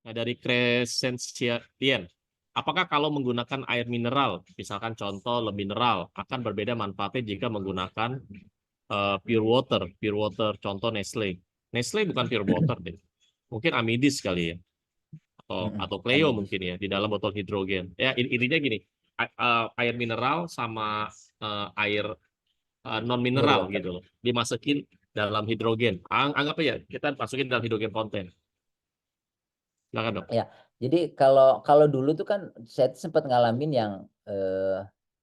Nah, dari Crescentian, apakah kalau menggunakan air mineral, misalkan contoh le mineral, akan berbeda manfaatnya jika menggunakan pure water contoh Nestle. Nestle bukan pure water deh, mungkin Amidis kali ya, atau Cleo Amin. mungkin ya di dalam botol hidrogen. Ya intinya gini, air mineral sama air non Pure mineral water. gitu loh, dimasukin dalam hidrogen. Anggap aja kita masukin dalam hidrogen konten. Silakan dok. Ya, jadi kalau kalau dulu tuh kan saya tuh sempat ngalamin yang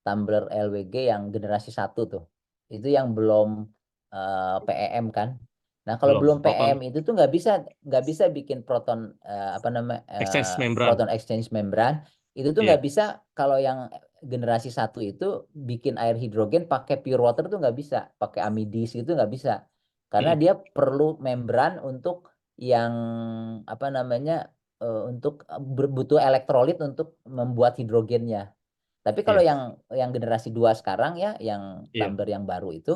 tumbler LWG yang generasi satu tuh, itu yang belum PEM kan. Nah kalau Belum belum PEM proton itu tuh nggak bisa bikin proton apa namanya exchange membran. proton exchange membran itu tuh Iya. nggak bisa. Kalau yang generasi satu itu bikin air hidrogen pakai pure water tuh nggak bisa, pakai amidis itu nggak bisa, karena Mm, dia perlu membran untuk yang apa namanya untuk butuh elektrolit untuk membuat hidrogennya. Tapi kalau iya. yang generasi 2 sekarang ya, yang Iya. tumbler yang baru itu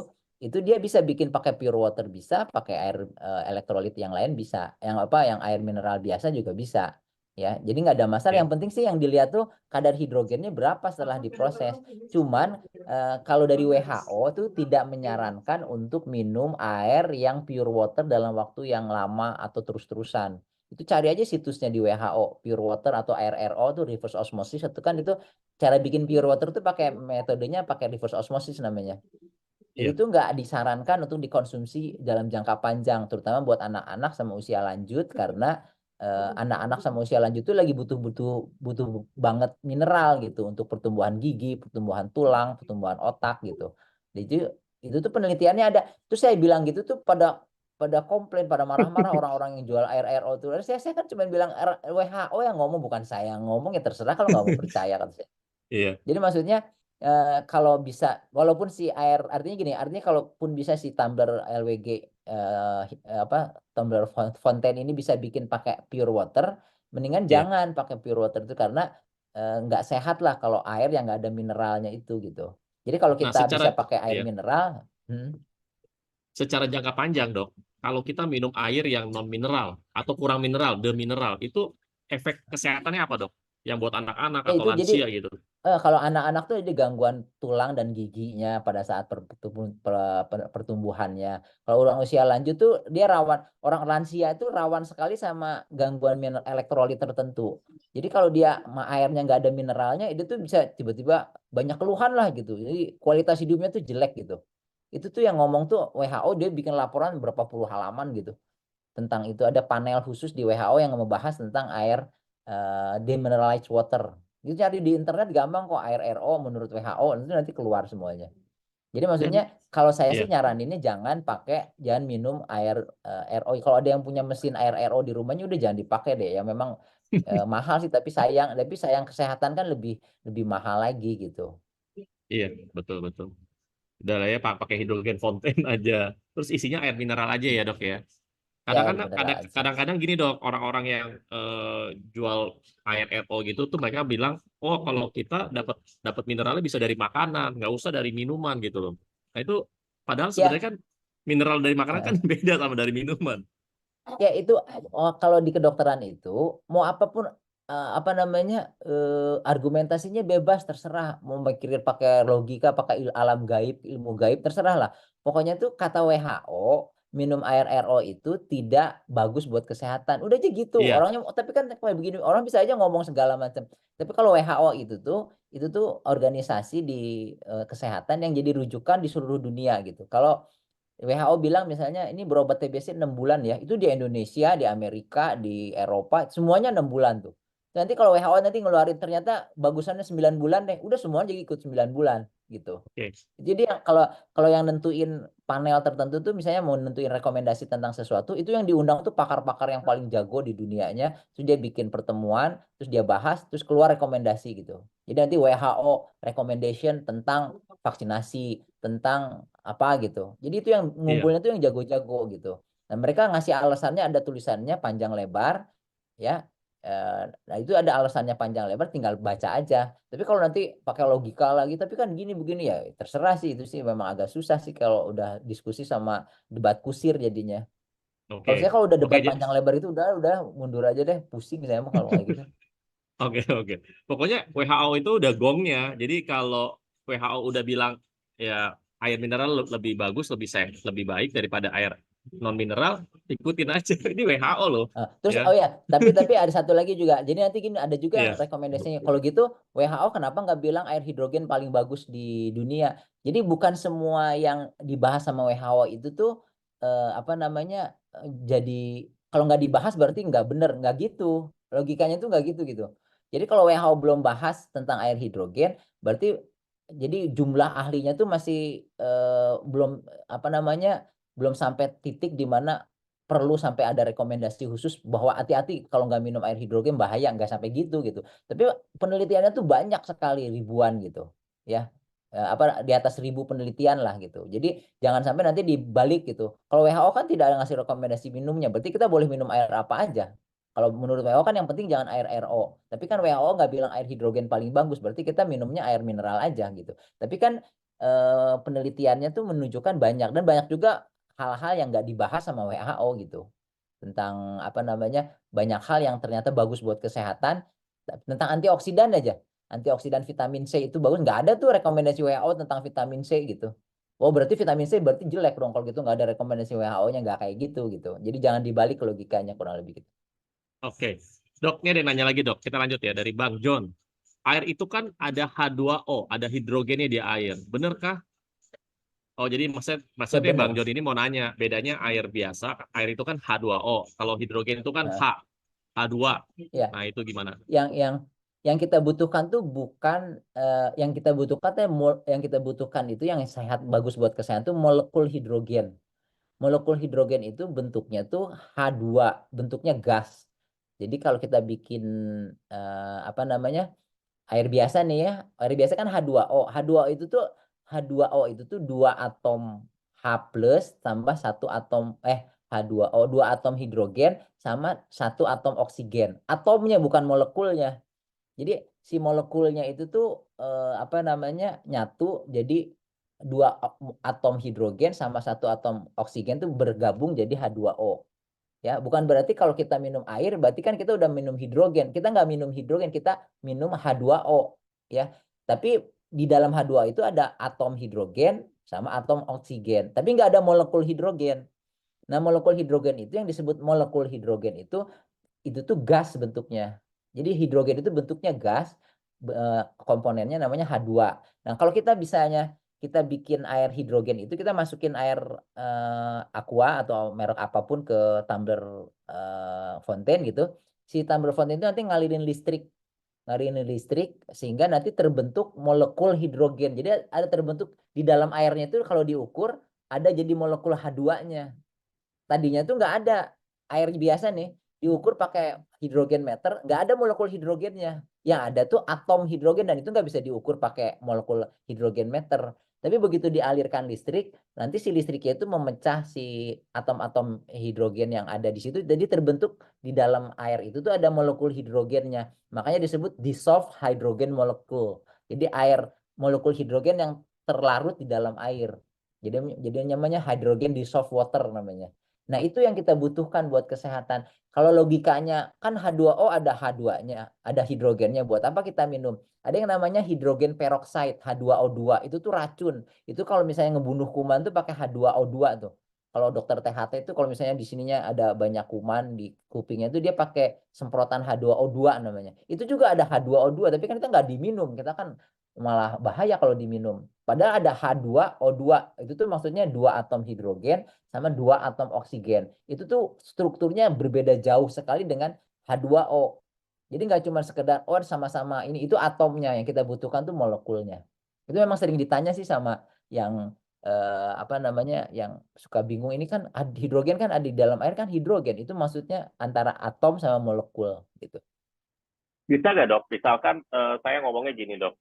dia bisa bikin pakai pure water bisa, pakai air elektrolit yang lain bisa, yang apa yang air mineral biasa juga bisa. Ya, jadi nggak ada masalah. Iya. Yang penting sih yang dilihat tuh kadar hidrogennya berapa setelah diproses. Cuman kalau dari WHO tuh tidak menyarankan untuk minum air yang pure water dalam waktu yang lama atau terus-terusan. Itu cari aja situsnya di WHO, pure water atau air RO tuh reverse osmosis itu kan, itu cara bikin pure water tuh pakai metodenya pakai reverse osmosis namanya. Itu Iya. tuh nggak disarankan untuk dikonsumsi dalam jangka panjang, terutama buat anak-anak sama usia lanjut, karena anak-anak sama usia lanjut tuh lagi butuh butuh butuh banget mineral gitu untuk pertumbuhan gigi, pertumbuhan tulang, pertumbuhan otak gitu. Jadi itu tuh penelitiannya ada. Terus saya bilang gitu tuh pada pada komplain, pada marah-marah orang-orang yang jual air RO tuh. Saya kan cuma bilang WHO yang ngomong, bukan saya yang ngomong, ya terserah kalau nggak mau percaya kan. Iya. Jadi maksudnya kalau bisa, walaupun si air, artinya gini, artinya kalaupun bisa si tumbler LWG apa tumbler fonten ini bisa bikin pakai pure water, mendingan Iya. jangan pakai pure water itu, karena nggak sehat lah kalau air yang nggak ada mineralnya itu gitu. Jadi kalau Nah, kita bisa pakai air ya, mineral, secara jangka panjang, Dok, kalau kita minum air yang non mineral atau kurang mineral, demineral, itu efek kesehatannya apa, Dok? Yang buat anak-anak ya atau itu jadi lansia gitu. kalau anak-anak tuh ada gangguan tulang dan giginya pada saat pertumbuhannya. Kalau orang usia lanjut tuh dia rawan, orang lansia itu rawan sekali sama gangguan elektrolit tertentu. Jadi kalau dia airnya nggak ada mineralnya, itu tuh bisa tiba-tiba banyak keluhan lah gitu. Jadi kualitas hidupnya tuh jelek gitu. Itu tuh yang ngomong tuh WHO, dia bikin laporan berapa puluh halaman gitu tentang itu. Ada panel khusus di WHO yang membahas tentang air demineralized water. Itu cari di internet gampang kok, air RO menurut WHO, nanti keluar semuanya. Jadi maksudnya Dan kalau saya sih ya, nyaraninnya jangan minum air RO. Kalau ada yang punya mesin air RO di rumahnya udah jangan dipakai deh. Ya memang mahal sih, tapi sayang kesehatan kan lebih lebih mahal lagi gitu. iya, betul betul. Udah lah ya, pakai hidrogen fountain aja. Terus isinya air mineral aja ya, Dok ya. Ya Kadang kan air mineral aja. kadang-kadang gini, Dok, orang-orang yang jual air RO gitu tuh mereka bilang, "Oh, kalau kita dapat dapat mineralnya bisa dari makanan, nggak usah dari minuman," gitu loh. Nah, itu padahal sebenarnya Ya, kan mineral dari makanan kan eh, beda sama dari minuman. ya itu kalau di kedokteran itu mau apapun apa namanya argumentasinya bebas, terserah mau mikirin pakai logika, pakai alam gaib, ilmu gaib, terserah lah. Pokoknya tuh kata WHO, minum air RO itu tidak bagus buat kesehatan. Udah aja gitu. Iya, Orangnya tapi kan kayak begini orang bisa aja ngomong segala macam. Tapi kalau WHO itu tuh organisasi di kesehatan yang jadi rujukan di seluruh dunia gitu. Kalau WHO bilang misalnya ini berobat TBC 6 bulan ya. Itu di Indonesia, di Amerika, di Eropa, semuanya 6 bulan tuh. Nanti kalau WHO nanti ngeluarin ternyata bagusannya 9 bulan deh, udah semua jadi ikut 9 bulan gitu. oke. Jadi yang kalau kalau yang nentuin panel tertentu tuh misalnya mau nentuin rekomendasi tentang sesuatu, itu yang diundang tuh pakar-pakar yang paling jago di dunianya. Terus dia bikin pertemuan, terus dia bahas, terus keluar rekomendasi gitu. Jadi nanti WHO recommendation tentang vaksinasi, tentang apa gitu. Jadi itu yang Iya. ngumpulnya tuh yang jago-jago gitu. Dan mereka ngasih alasannya, ada tulisannya panjang lebar ya. Nah itu ada alasannya panjang lebar, tinggal baca aja. Tapi kalau nanti pakai logika lagi, tapi kan gini begini ya, terserah sih, itu sih memang agak susah sih kalau udah diskusi sama debat kusir jadinya. Kalau saya Oke. kalau udah Oke, debat panjang lebar itu udah mundur aja deh, pusing saya mah kalau kayak gitu. oke, oke. Pokoknya WHO itu udah gongnya. Jadi kalau WHO udah bilang ya air mineral lebih bagus, lebih sehat, lebih baik daripada air non mineral, ikutin aja. Ini WHO loh, Terus ya. oh ya, tapi ada satu lagi juga. Jadi nanti gini ada juga Iya. rekomendasinya. Kalau gitu WHO kenapa nggak bilang air hidrogen paling bagus di dunia? Jadi bukan semua yang dibahas sama WHO itu tuh apa namanya jadi kalau nggak dibahas berarti nggak bener, nggak gitu. Logikanya tuh nggak gitu gitu. Jadi kalau WHO belum bahas tentang air hidrogen, berarti jadi jumlah ahlinya tuh masih belum apa namanya belum sampai titik di mana perlu sampai ada rekomendasi khusus bahwa hati-hati kalau nggak minum air hidrogen bahaya, nggak sampai gitu gitu. Tapi penelitiannya tuh banyak sekali, ribuan gitu ya. Apa di atas 1.000 penelitian lah gitu. Jadi jangan sampai nanti dibalik gitu. Kalau WHO kan tidak ada ngasih rekomendasi minumnya, berarti kita boleh minum air apa aja. Kalau menurut WHO kan yang penting jangan air RO. Tapi kan WHO nggak bilang air hidrogen paling bagus, berarti kita minumnya air mineral aja gitu. Tapi kan penelitiannya tuh menunjukkan banyak dan banyak juga hal-hal yang nggak dibahas sama WHO gitu tentang apa namanya banyak hal yang ternyata bagus buat kesehatan tentang antioksidan aja antioksidan vitamin C itu bagus nggak ada tuh rekomendasi WHO tentang vitamin C gitu. Oh berarti vitamin C berarti jelek dong kalau gitu nggak ada rekomendasi WHO-nya nggak kayak gitu. Jadi jangan dibalik logikanya kurang lebih gitu. Oke. Dok, ini ada yang nanya lagi, Dok. Kita lanjut ya dari Bang John. Air itu kan ada H2O, ada hidrogennya di air. Benarkah? Oh, jadi Ya maksudnya Bang bener. John ini mau nanya, bedanya air biasa, air itu kan H2O. Kalau hidrogen itu kan Nah, H2. ya Nah, itu gimana? yang kita butuhkan tuh bukan yang kita butuhkan yang kita butuhkan itu yang sehat bagus buat kesehatan tuh molekul hidrogen. Molekul hidrogen itu bentuknya tuh H2, bentuknya gas. Jadi kalau kita bikin apa namanya air biasa nih ya, air biasa kan H2O. H2O itu tuh H2O itu tuh dua atom H plus tambah satu atom H2O, dua atom hidrogen sama satu atom oksigen. Atomnya bukan molekulnya. Jadi si molekulnya itu tuh apa namanya nyatu jadi dua atom hidrogen sama satu atom oksigen tuh bergabung jadi H2O. Ya, bukan berarti kalau kita minum air berarti kan kita udah minum hidrogen. Kita nggak minum hidrogen, kita minum H2O. Ya, tapi di dalam H2O itu ada atom hidrogen sama atom oksigen. Tapi nggak ada molekul hidrogen. Nah, molekul hidrogen itu yang disebut molekul hidrogen itu tuh gas bentuknya. Jadi hidrogen itu bentuknya gas, komponennya namanya H2. Nah, kalau kita bisanya kita bikin air hidrogen itu kita masukin air aqua atau merek apapun ke tumbler fonten gitu. Si tumbler fonten itu nanti ngalirin listrik sehingga nanti terbentuk molekul hidrogen. Jadi ada terbentuk di dalam airnya itu kalau diukur ada jadi molekul H2-nya. Tadinya tuh nggak ada air biasa nih diukur pakai hidrogen meter nggak ada molekul hidrogennya yang ada tuh atom hidrogen dan itu nggak bisa diukur pakai molekul hidrogen meter tapi begitu dialirkan listrik nanti si listriknya itu memecah si atom-atom hidrogen yang ada di situ jadi terbentuk di dalam air itu tuh ada molekul hidrogennya makanya disebut dissolved hydrogen molecule jadi air molekul hidrogen yang terlarut di dalam air jadi namanya hydrogen dissolved water namanya. Nah, itu yang kita butuhkan buat kesehatan. Kalau logikanya kan H2O ada H2-nya, ada hidrogennya. Buat apa kita minum? Ada yang namanya hidrogen peroksida H2O2. Itu tuh racun. Itu kalau misalnya ngebunuh kuman tuh pakai H2O2 tuh. Kalau dokter THT itu kalau misalnya di sininya ada banyak kuman di kupingnya itu dia pakai semprotan H2O2 namanya. Itu juga ada H2O2 tapi kan kita nggak diminum. Kita kan malah bahaya kalau diminum. Padahal ada H2O2. Itu tuh maksudnya dua atom hidrogen sama dua atom oksigen. Itu tuh strukturnya berbeda jauh sekali dengan H2O. Jadi nggak cuma sekedar oh sama-sama ini itu atomnya yang kita butuhkan tuh molekulnya. Itu memang sering ditanya sih sama yang apa namanya yang suka bingung ini kan hidrogen kan ada di dalam air kan hidrogen itu maksudnya antara atom sama molekul gitu. Bisa nggak dok? Misalkan saya ngomongnya gini dok,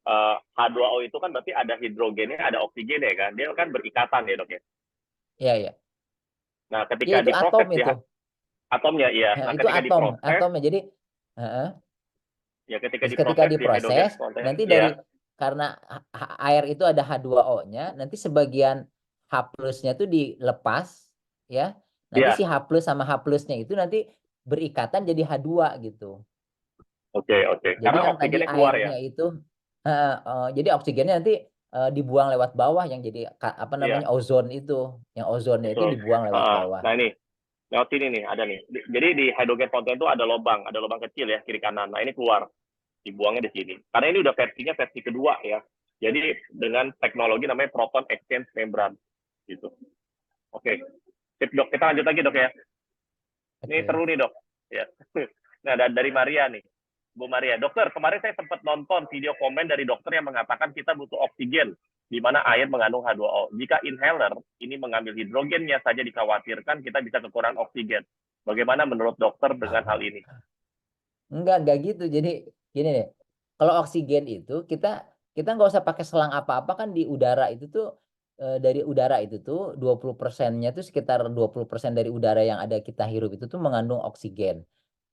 H2O itu kan berarti ada hidrogennya, ada oksigennya kan? Dia kan berikatan ya dok ya. Iya iya. Nah Iya ketika itu atom diproses di itu. atomnya iya. Ya, Nah itu ketika atom, diproses, atomnya. Jadi heeh. ya ketika Terus ketika diproses di hydrogen diproses, container, nanti ya karena air itu ada H2O-nya, nanti sebagian H plusnya itu dilepas, ya. Nanti Iya, si H+ sama H+-nya itu nanti berikatan jadi H2 gitu. oke, oke. Jadi Karena yang tadi oksigennya keluar ya. airnya itu, jadi oksigennya nanti dibuang lewat bawah yang jadi apa Iya, namanya ozon itu, yang ozonnya itu betul. dibuang lewat bawah. Nah ini, lewat sini nih, ada nih. Jadi di hydrogen fountain itu ada lubang kecil ya, kiri kanan. Nah ini keluar, dibuangnya di sini. Karena ini udah versi kedua ya. Jadi dengan teknologi namanya proton exchange membrane gitu. Oke. Sip, Dok. Kita lanjut lagi, Dok ya. Ini Oke. seru nih, Dok. Ya. Nah, dari Maria nih. Bu Maria, dokter, kemarin saya sempat nonton video komen dari dokter yang mengatakan kita butuh oksigen, di mana air mengandung H2O. Jika inhaler ini mengambil hidrogennya saja dikhawatirkan kita bisa kekurangan oksigen. Bagaimana menurut dokter dengan hal ini? Enggak gitu. Jadi gini deh. Kalau oksigen itu kita nggak usah pakai selang apa-apa kan di udara itu tuh dari udara itu tuh 20%-nya tuh sekitar 20% dari udara yang ada kita hirup itu tuh mengandung oksigen.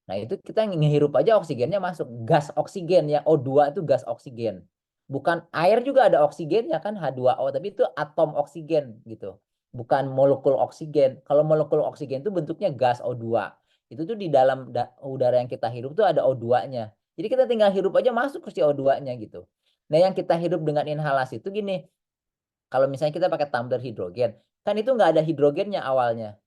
Nah, itu kita ngehirup aja oksigennya masuk. Gas oksigen ya, O2 itu gas oksigen. Bukan air juga ada oksigennya kan H2O, tapi itu atom oksigen gitu. Bukan molekul oksigen. Kalau molekul oksigen itu bentuknya gas O2. Itu tuh di dalam udara yang kita hirup tuh ada O2-nya. Jadi kita tinggal hirup aja masuk ke si O2-nya gitu. Nah, yang kita hirup dengan inhalasi itu gini, kalau misalnya kita pakai tumbler hidrogen, kan itu nggak ada hidrogennya awalnya.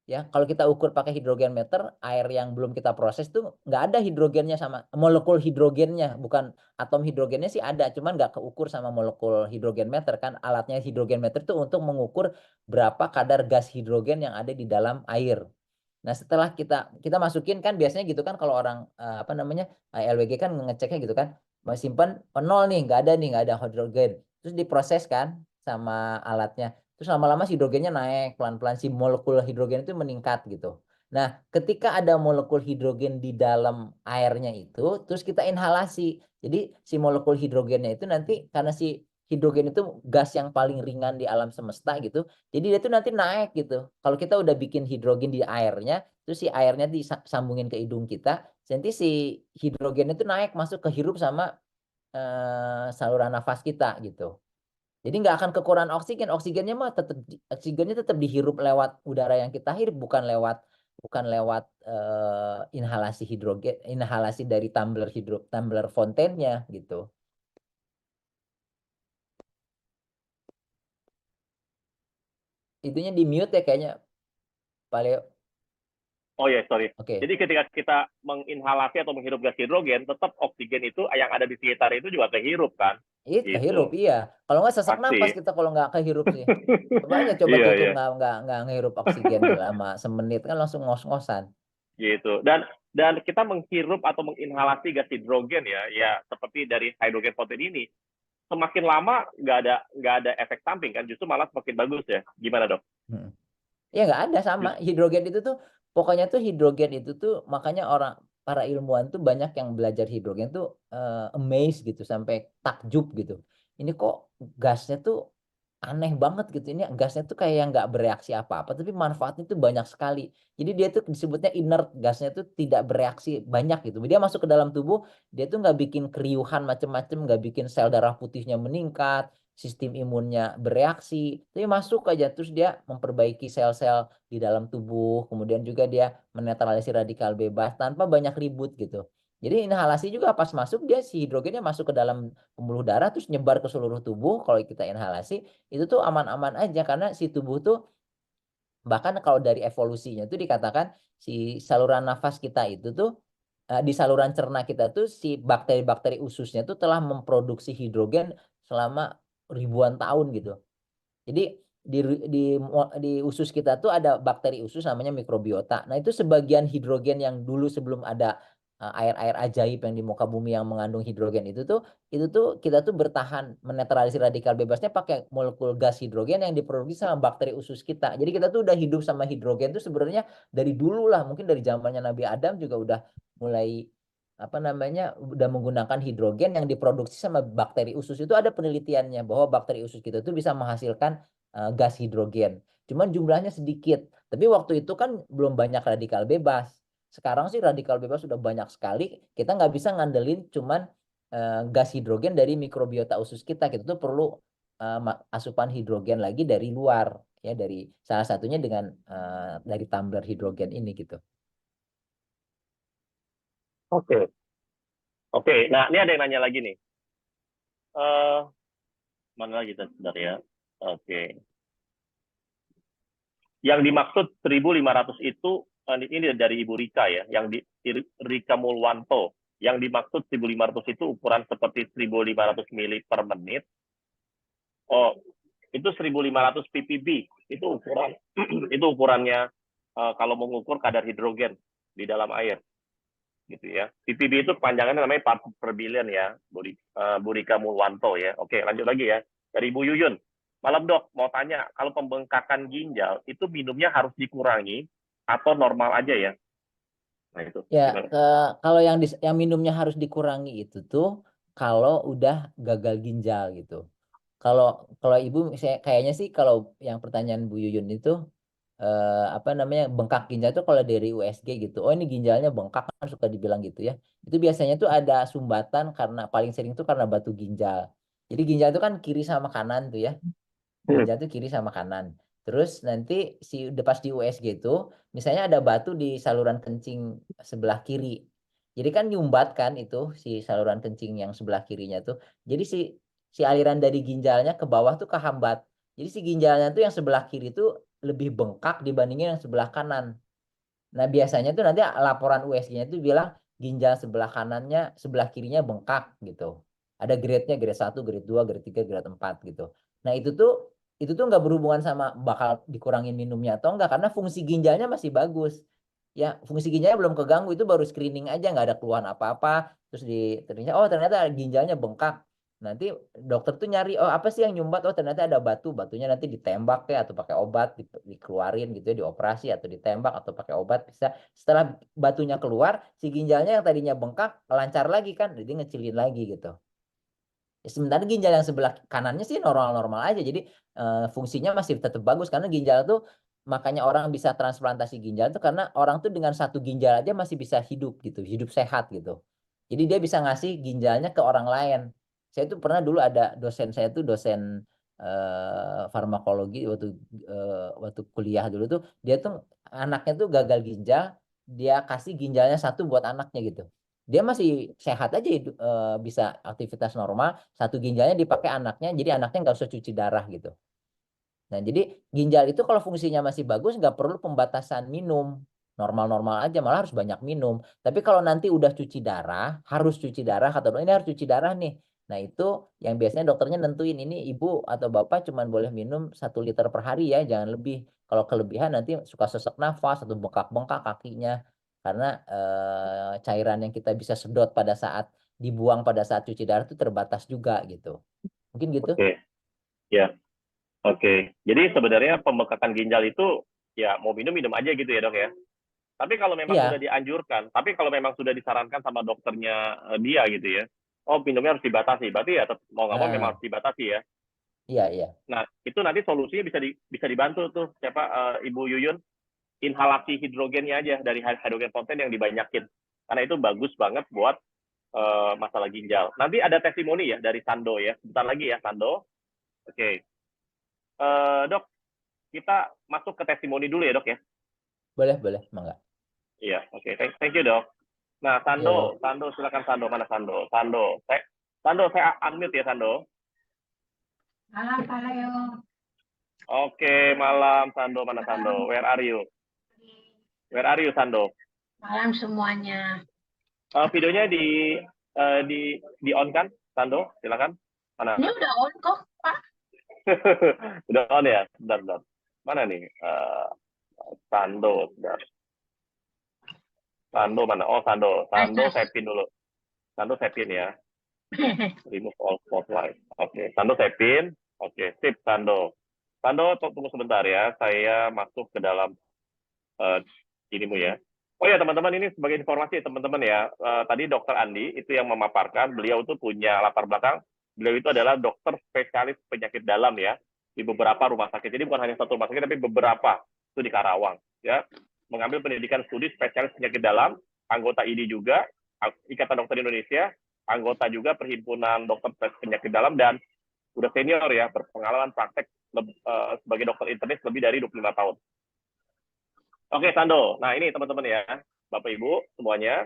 Ya, kalau kita ukur pakai hidrogen meter, air yang belum kita proses tuh nggak ada hidrogennya sama molekul hidrogennya, bukan atom hidrogennya sih ada, cuman nggak keukur sama molekul hidrogen meter kan. Alatnya hidrogen meter tuh untuk mengukur berapa kadar gas hidrogen yang ada di dalam air. Nah, setelah kita masukin kan biasanya gitu kan kalau orang apa namanya LWG kan ngeceknya gitu kan, mau simpan nol nih, nggak ada hidrogen. Terus diproses kan sama alatnya. Terus lama-lama si hidrogennya naik pelan-pelan si molekul hidrogen itu meningkat gitu. Nah, ketika ada molekul hidrogen di dalam airnya itu, terus kita inhalasi. Jadi si molekul hidrogennya itu nanti karena si hidrogen itu gas yang paling ringan di alam semesta gitu. Jadi dia tuh nanti naik gitu. Kalau kita udah bikin hidrogen di airnya, terus si airnya disambungin ke hidung kita, nanti si hidrogen itu naik masuk ke hirup sama saluran nafas kita gitu. Jadi nggak akan kekurangan oksigen. Oksigennya tetap dihirup lewat udara yang kita hirup, bukan lewat inhalasi hidrogen, inhalasi dari tumbler fontainnya gitu. Itunya di mute ya kayaknya, Paleo. Oh ya, sorry. Oke. Jadi ketika kita menginhalasi atau menghirup gas hidrogen, tetap oksigen itu yang ada di sekitar itu juga terhirup kan? Itu kehirup, Gitu. iya. Kalau nggak sesak napas Pasti. kita kalau nggak kehirup sih. Coba aja coba Iya, tutup iya. nggak ngehirup oksigen selama semenit kan langsung ngos-ngosan. Gitu. Dan kita menghirup atau menginhalasi gas hidrogen ya seperti dari hydrogen fountain ini, semakin lama nggak ada efek samping kan, justru malah semakin bagus ya. Gimana, Dok? Hmm. Ya nggak ada sama Just- hidrogen itu tuh pokoknya tuh hidrogen itu tuh makanya para ilmuwan tuh banyak yang belajar hidrogen tuh amazed gitu sampai takjub gitu. Ini kok gasnya tuh aneh banget gitu. Ini gasnya tuh kayak yang nggak bereaksi apa-apa tapi manfaatnya tuh banyak sekali. Jadi dia tuh disebutnya inert, gasnya tuh tidak bereaksi banyak gitu. Dia masuk ke dalam tubuh, dia tuh nggak bikin keriuhan macem-macem, nggak bikin sel darah putihnya meningkat, sistem imunnya bereaksi, tapi masuk aja terus dia memperbaiki sel-sel di dalam tubuh, kemudian juga dia menetralisir radikal bebas tanpa banyak ribut gitu. Jadi inhalasi juga pas masuk dia si hidrogennya masuk ke dalam pembuluh darah terus nyebar ke seluruh tubuh. Kalau kita inhalasi itu tuh aman-aman aja karena si tubuh tuh bahkan kalau dari evolusinya tuh dikatakan si saluran nafas kita itu tuh di saluran cerna kita tuh si bakteri-bakteri ususnya tuh telah memproduksi hidrogen selama ribuan tahun gitu. Jadi di di di usus kita tuh ada bakteri usus namanya mikrobiota. Nah, itu sebagian hidrogen yang dulu sebelum ada air-air ajaib yang di muka bumi yang mengandung hidrogen itu tuh kita tuh bertahan menetralisir radikal bebasnya pakai molekul gas hidrogen yang diproduksi sama bakteri usus kita. Jadi kita tuh udah hidup sama hidrogen tuh sebenarnya dari dulu lah, mungkin dari zamannya Nabi Adam juga udah mulai apa namanya udah menggunakan hidrogen yang diproduksi sama bakteri usus. Itu ada penelitiannya bahwa bakteri usus kita tuh bisa menghasilkan gas hidrogen. Cuman jumlahnya sedikit. Tapi waktu itu kan belum banyak radikal bebas. Sekarang sih radikal bebas sudah banyak sekali. Kita nggak bisa ngandelin cuman gas hidrogen dari mikrobiota usus kita. Kita tuh perlu asupan hidrogen lagi dari luar ya dari salah satunya dengan dari tumbler hidrogen ini gitu. Oke. Oke, nah ini ada yang nanya lagi nih. Eh, mana lagi sebentar ya? Oke. Yang dimaksud 1.500 itu ini dari Ibu Rika ya, yang di Rika Mulwanto. Yang dimaksud 1.500 itu ukuran seperti 1.500 mili per menit. Oh, itu 1.500 ppb. Itu ukuran itu ukurannya kalau mengukur kadar hidrogen di dalam air. Gitu ya. ppb itu kepanjangannya namanya part per billion ya, Bu Rika Mulwanto ya. Oke, lanjut lagi ya. Dari Ibu Yuyun. Malam dok, mau tanya, kalau pembengkakan ginjal itu minumnya harus dikurangi atau normal aja ya? Nah itu Ya, gimana? kalau yang minumnya harus dikurangi itu tuh kalau udah gagal ginjal gitu. Kalau kalau ibu kayaknya sih kalau yang pertanyaan Bu Yuyun itu apa namanya bengkak ginjal itu kalau dari USG gitu. Oh ini ginjalnya bengkak kan suka dibilang gitu ya. Itu biasanya tuh ada sumbatan karena paling sering tuh karena batu ginjal. Jadi ginjal itu kan kiri sama kanan tuh ya. Ginjal tuh kiri sama kanan. Terus nanti udah pas di USG itu misalnya ada batu di saluran kencing sebelah kiri. Jadi kan nyumbat kan itu si saluran kencing yang sebelah kirinya tuh. Jadi si aliran dari ginjalnya ke bawah tuh kehambat. Jadi si ginjalnya tuh yang sebelah kiri tuh lebih bengkak dibandingin yang sebelah kanan. Nah, biasanya tuh nanti laporan USG-nya tuh bilang ginjal sebelah kanannya, sebelah kirinya bengkak gitu. Ada grade-nya, grade 1, grade 2, grade 3, grade 4 gitu. Nah, itu tuh nggak berhubungan sama bakal dikurangin minumnya atau enggak karena fungsi ginjalnya masih bagus. Ya, fungsi ginjalnya belum keganggu, itu baru screening aja nggak ada keluhan apa-apa. Terus ternyata oh ternyata ginjalnya bengkak. Nanti dokter tuh nyari oh apa sih yang nyumbat, oh ternyata ada batunya nanti ditembak ya atau pakai obat dikeluarin gitu ya, dioperasi atau ditembak atau pakai obat bisa. Setelah batunya keluar si ginjalnya yang tadinya bengkak lancar lagi kan jadi ngecilin lagi gitu. Ya, sementara ginjal yang sebelah kanannya sih normal-normal aja jadi fungsinya masih tetap bagus karena ginjal tuh makanya orang bisa transplantasi ginjal tuh karena orang tuh dengan satu ginjal aja masih bisa hidup gitu, hidup sehat gitu. Jadi dia bisa ngasih ginjalnya ke orang lain. Saya tuh pernah dulu ada dosen saya tuh dosen farmakologi waktu kuliah dulu tuh dia tuh anaknya tuh gagal ginjal, dia kasih ginjalnya satu buat anaknya gitu. Dia masih sehat aja bisa aktivitas normal, satu ginjalnya dipakai anaknya, jadi anaknya nggak usah cuci darah gitu. Nah, jadi ginjal itu kalau fungsinya masih bagus, nggak perlu pembatasan minum. Normal-normal aja, malah harus banyak minum. Tapi kalau nanti udah cuci darah, harus cuci darah, kata dokter, ini harus cuci darah nih. Nah, itu yang biasanya dokternya nentuin, ini ibu atau bapak cuma boleh minum 1 liter per hari ya, jangan lebih. Kalau kelebihan nanti suka sesak nafas atau bengkak-bengkak kakinya. Karena cairan yang kita bisa sedot pada saat dibuang pada saat cuci darah itu terbatas juga gitu. Mungkin gitu. Oke, ya, oke. Jadi sebenarnya pembengkakan ginjal itu ya mau minum minum aja gitu ya dok ya. Tapi kalau memang sudah Iya. dianjurkan, tapi kalau memang sudah disarankan sama dokternya dia gitu ya, oh minumnya harus dibatasi. Berarti ya mau nggak mau memang Nah, harus dibatasi ya. iya, iya. Nah itu nanti solusinya bisa dibantu tuh siapa Ibu Yuyun, inhalasi hidrogennya aja dari hidrogen fonten yang dibanyakin. Karena itu bagus banget buat masalah ginjal. Nanti ada testimoni ya dari Sando ya. Sebentar lagi ya Sando. Oke. Dok, kita masuk ke testimoni dulu ya dok ya. Boleh, boleh, mangga. Iya, oke. Thank you dok. Nah, Yuk. Sando silakan Sando. Mana Sando? Sando, saya unmute ya Sando. Malam, Pak Leo. Oke, malam Sando. Mana Sando? Where are you? Where are you Sando? Malam semuanya. Videonya di on kan, Sando? Silakan. Mana? Ini udah on kok, Pak. Udah on ya? Bentar. Mana nih? Sando, bentar. Sando mana? Oh, Sando saya pin dulu. Sando saya pin ya. Remove all spotlight. Oke, Sando saya pin. Oke, sip Sando. Sando, tunggu sebentar ya. Saya masuk ke dalam inimu ya. Oh ya teman-teman, ini sebagai informasi teman-teman ya. Tadi Dokter Andi itu yang memaparkan, beliau itu punya latar belakang. Beliau itu adalah dokter spesialis penyakit dalam ya di beberapa rumah sakit. Jadi bukan hanya satu rumah sakit, tapi beberapa itu di Karawang ya. Mengambil pendidikan studi spesialis penyakit dalam, anggota IDI juga, Ikatan Dokter Indonesia, anggota juga Perhimpunan Dokter Penyakit Dalam, dan udah senior ya, berpengalaman praktek sebagai dokter internis lebih dari 25 tahun. Oke, Sando. Nah, ini teman-teman ya, Bapak Ibu semuanya.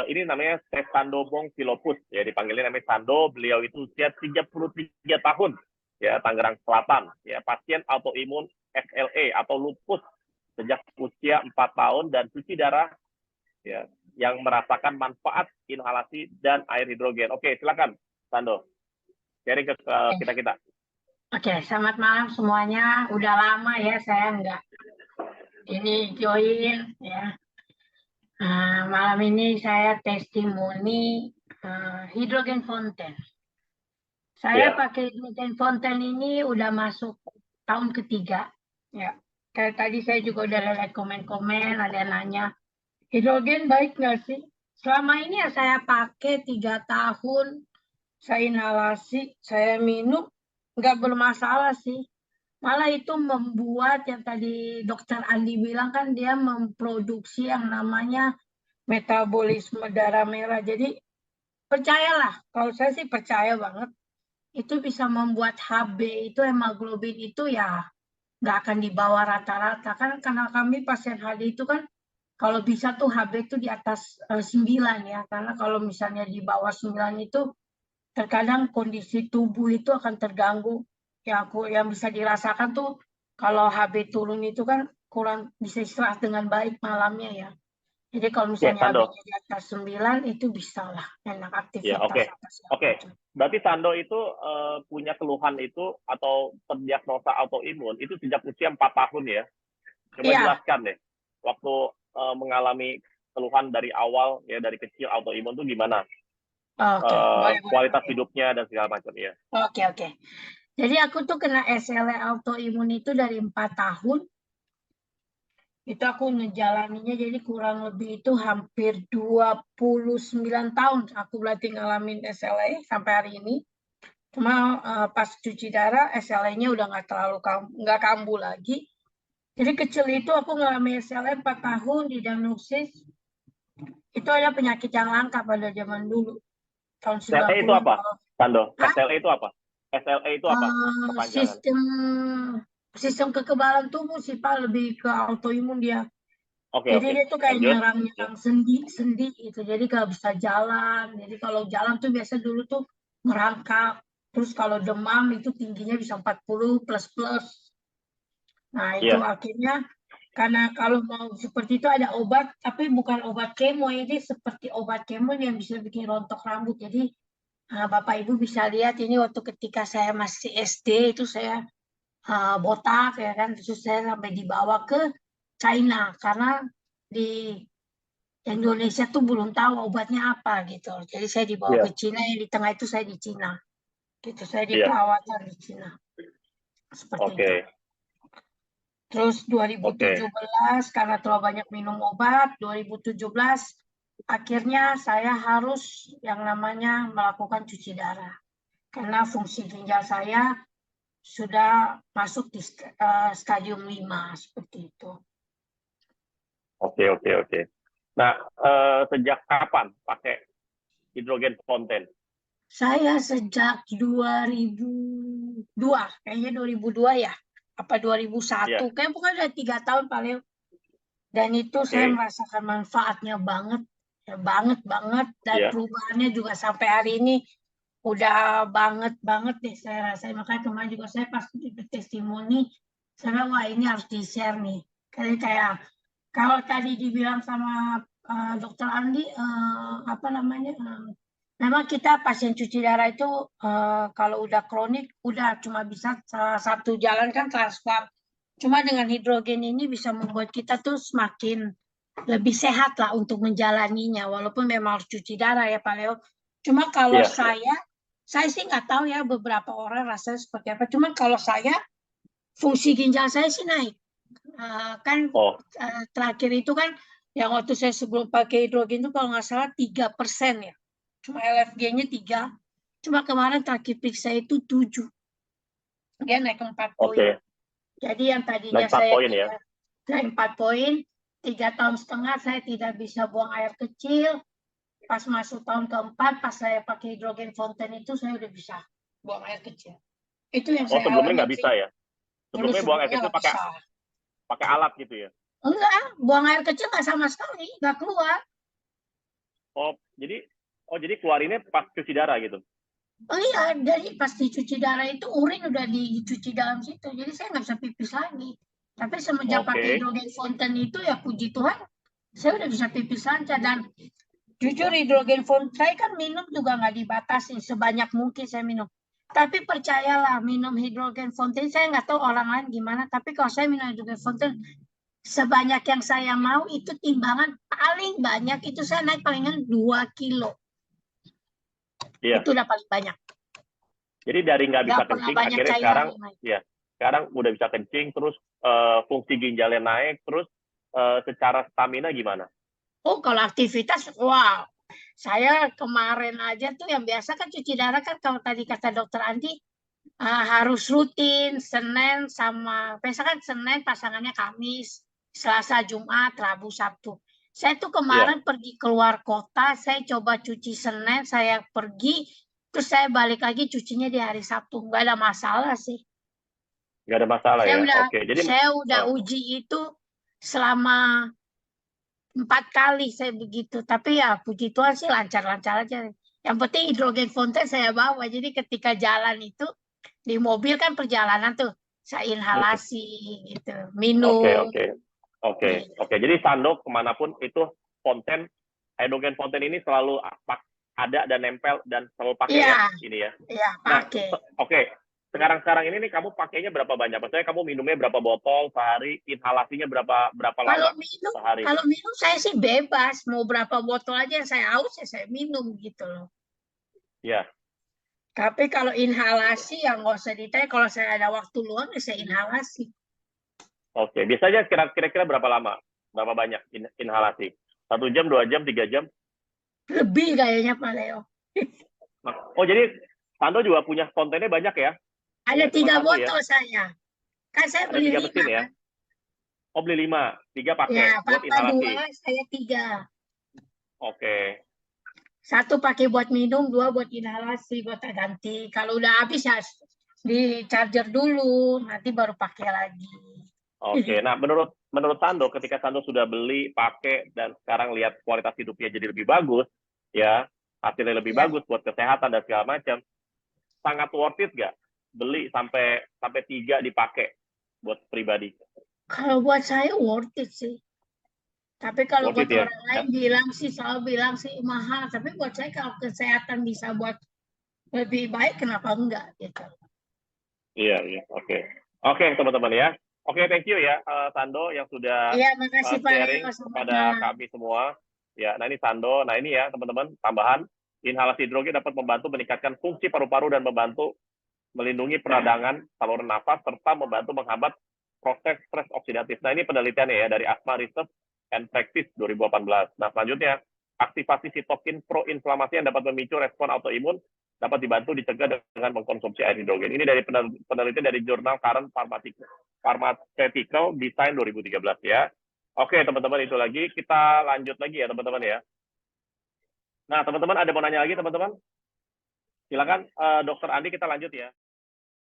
Ini namanya Sando Bongphilopus, ya dipanggilnya namanya Sando. Beliau itu usia 33 tahun, ya Tangerang Selatan, ya pasien autoimun SLE atau lupus sejak usia 4 tahun dan cuci darah, ya yang merasakan manfaat inhalasi dan air hidrogen. Oke, silakan Sando, sharing ke kita. Oke, selamat malam semuanya. Udah lama ya saya nggak join ya. Malam ini saya testimoni hidrogen fountain. Saya Ya. pakai hidrogen fountain ini udah masuk tahun ketiga. Ya, kayak tadi saya juga udah lihat komen-komen, ada yang nanya, hidrogen baik nggak sih? Selama ini ya saya pakai 3 tahun, saya inhalasi, saya minum, nggak bermasalah sih. Malah itu membuat yang tadi Dokter Andi bilang kan dia memproduksi yang namanya metabolisme darah merah. Jadi percayalah, kalau saya sih percaya banget itu bisa membuat HB itu hemoglobin itu ya nggak akan di bawah rata-rata kan karena kami pasien HD itu kan kalau bisa tuh HB itu di atas 9 ya karena kalau misalnya di bawah 9 itu terkadang kondisi tubuh itu akan terganggu yang bisa dirasakan tuh kalau HB turun itu kan kurang bisa istirahat dengan baik malamnya ya. Jadi kalau misalnya Sando. HB-nya di atas 9 itu bisa lah enak Ya, aktivitas. Oke. Berarti Sando itu punya keluhan itu atau terdiagnosa autoimun itu sejak usia 4 tahun ya. Coba Iya. jelaskan deh. Waktu mengalami keluhan dari awal ya dari kecil autoimun itu gimana? Oke, Kualitas boleh. hidupnya dan segala macam ya. Oke. Jadi aku tuh kena SLE autoimun itu dari 4 tahun. Itu aku ngejalaninya jadi kurang lebih itu hampir 29 tahun aku berarti ngalamin SLE sampai hari ini. Cuma pas cuci darah SLE-nya udah nggak kambuh lagi. Jadi kecil itu aku ngalamin SLE 4 tahun didiagnosis. Itu ada penyakit yang langka pada zaman dulu. Tahun 90. SLE itu apa? Sando, Hah? SLE itu apa? SLE itu apa? Kepanjangan. Sistem kekebalan tubuh sih Pak, lebih ke autoimun dia. Oke. Jadi dia tuh kayak Lanjut. nyerang sendi gitu. Jadi kalau bisa jalan. Jadi kalau jalan tuh biasa dulu tuh merangkak. Terus kalau demam itu tingginya bisa 40 plus. Nah itu Iya. akhirnya karena kalau mau seperti itu ada obat, tapi bukan obat kemo. Jadi seperti obat kemo yang bisa bikin rontok rambut. Jadi Bapak Ibu bisa lihat ini waktu ketika saya masih SD itu saya botak ya kan. Terus saya sampai dibawa ke China karena di Indonesia tuh belum tahu obatnya apa gitu. Jadi saya dibawa ke Cina, yang di tengah itu saya di Cina. Gitu, saya di perawatan di Cina. Seperti itu. Terus 2017 karena terlalu banyak minum obat, 2017 akhirnya saya harus yang namanya melakukan cuci darah. Karena fungsi ginjal saya sudah masuk di stadium 5 seperti itu. Oke. Nah, sejak kapan pakai hidrogen fountain? Saya sejak 2002, kayaknya 2002 ya, apa 2001, kayak bukan udah 3 tahun paling. Dan itu saya merasakan manfaatnya banget, ya, banget, dan perubahannya juga sampai hari ini udah banget deh saya rasain. Makanya kemarin juga saya pas testimoni, saya bilang, wah ini harus di-share nih. Kayak kalau tadi dibilang sama Dokter Andi, memang kita pasien cuci darah itu kalau udah kronik, udah cuma bisa satu jalan kan transfer. Cuma dengan hidrogen ini bisa membuat kita tuh semakin lebih sehat lah untuk menjalaninya. Walaupun memang harus cuci darah ya Pak Leo. Cuma kalau saya sih nggak tahu ya beberapa orang rasanya seperti apa. Cuma kalau saya, fungsi ginjal saya sih naik. Terakhir itu kan yang waktu saya sebelum pakai hidrogen itu kalau nggak salah 3% ya. Cuma LFG-nya 3. Cuma kemarin terakhir periksa itu 7. Dia naik 4 poin. Jadi yang tadinya saya naik 4 poin, 3 tahun setengah saya tidak bisa buang air kecil. Pas masuk tahun keempat, pas saya pakai hidrogen fountain itu saya udah bisa buang air kecil. Itu yang Oh, saya sebelumnya awalnya nggak bisa ya? dulu Sebelumnya buang air sebelumnya kecil nggak pakai bisa. alat gitu ya? Enggak, buang air kecil nggak sama sekali, nggak keluar. Oh, jadi keluarinnya pas cuci darah gitu. Oh iya, jadi pas dicuci darah itu urin udah dicuci dalam situ, jadi saya nggak bisa pipis lagi. Tapi semenjak pakai Oke. hidrogen fountain itu ya puji Tuhan, saya udah bisa pipis lancar. Dan jujur hidrogen fountain saya kan minum juga nggak dibatasi, sebanyak mungkin saya minum. Tapi percayalah, minum hidrogen fountain saya nggak tahu orang lain gimana, tapi kalau saya minum hidrogen fountain sebanyak yang saya mau itu timbangan paling banyak itu saya naik palingan 2 kilo. Iya. Itu udah paling banyak. Jadi dari nggak bisa Nggak pernah kencing, banyak akhirnya cairan sekarang, yang naik. ya, sekarang udah bisa kencing, terus fungsi ginjalnya naik, terus secara stamina gimana? Oh, kalau aktivitas, wow. Saya kemarin aja tuh yang biasa kan cuci darah kan kalau tadi kata dokter Andi harus rutin Senin sama misalkan Senin pasangannya Kamis, Selasa, Jumat, Rabu, Sabtu. Saya tuh Iya. kemarin pergi keluar kota, saya coba cuci Senin, saya pergi, terus saya balik lagi cucinya di hari Sabtu. Nggak ada masalah sih. Nggak ada masalah Saya ya? udah Oke. Jadi, saya udah uji itu selama 4 kali saya begitu. Tapi ya puji Tuhan sih lancar-lancar aja. Yang penting hidrogen fountain saya bawa. Jadi ketika jalan itu di mobil kan perjalanan tuh saya inhalasi gitu, oke, minum. oke. Gitu. Jadi Sando kemanapun itu hydrogen fountain ini selalu ada dan nempel dan selalu pakai Iya, ya, ini ya. iya Nah, pakai. oke. Sekarang ini nih kamu pakainya berapa banyak? Maksudnya kamu minumnya berapa botol sehari? Inhalasinya berapa Kalau lama minum, sehari? kalau minum saya sih bebas, mau berapa botol aja yang saya haus ya saya minum gitu loh. Ya. Tapi kalau inhalasi ya nggak usah ditanya. Kalau saya ada waktu luang ya saya inhalasi. Oke. Biasanya kira-kira berapa lama? Berapa banyak inhalasi? 1 jam, 2 jam, 3 jam? Lebih kayaknya Pak Leo. Oh, jadi Sando juga punya kontennya banyak ya? Ada Nggak cuma 3 satu ya? botol saya. Kan saya Ada beli 3 5 mesin ya? kan. Oh, beli 5. 3 pakai Ya, buat Papa 2, inhalasi. saya 3. Oke. 1 pakai buat minum, 2 buat inhalasi, buat ganti. Kalau udah habis ya di charger dulu, nanti baru pakai lagi. Oke. Nah, menurut Sando, ketika Sando sudah beli, pakai, dan sekarang lihat kualitas hidupnya jadi lebih bagus, ya, hasilnya lebih Ya. bagus buat kesehatan dan segala macam, sangat worth it nggak beli sampai 3 dipakai buat pribadi? Kalau buat saya worth it sih. Tapi kalau Worth buat it ya? orang lain bilang sih, selalu bilang sih mahal. Tapi buat saya kalau kesehatan bisa buat lebih baik, kenapa enggak gitu. Iya, iya. Oke. Oke, teman-teman ya. Oke, thank you ya, Sando yang sudah Iya, makasih Pak sharing Leo. Selamat kepada malam. kami semua. Ya, nah ini Sando. Nah ini ya, teman-teman, tambahan. Inhalasi hidrogen dapat membantu meningkatkan fungsi paru-paru dan membantu melindungi peradangan saluran nafas serta membantu menghambat proses stres oksidatif. Nah, ini penelitiannya ya dari Asthma Research and Practice 2018. Nah, selanjutnya, aktivasi sitokin proinflamasi yang dapat memicu respon autoimun dapat dibantu dicegah dengan mengkonsumsi air hidrogen. Ini dari penelitian dari jurnal Current Pharmaceutical Design 2013 ya. Oke, teman-teman, itu lagi. Kita lanjut lagi ya, teman-teman ya. Nah, teman-teman ada mau nanya lagi, teman-teman? Silakan, Dokter Andi, kita lanjut ya.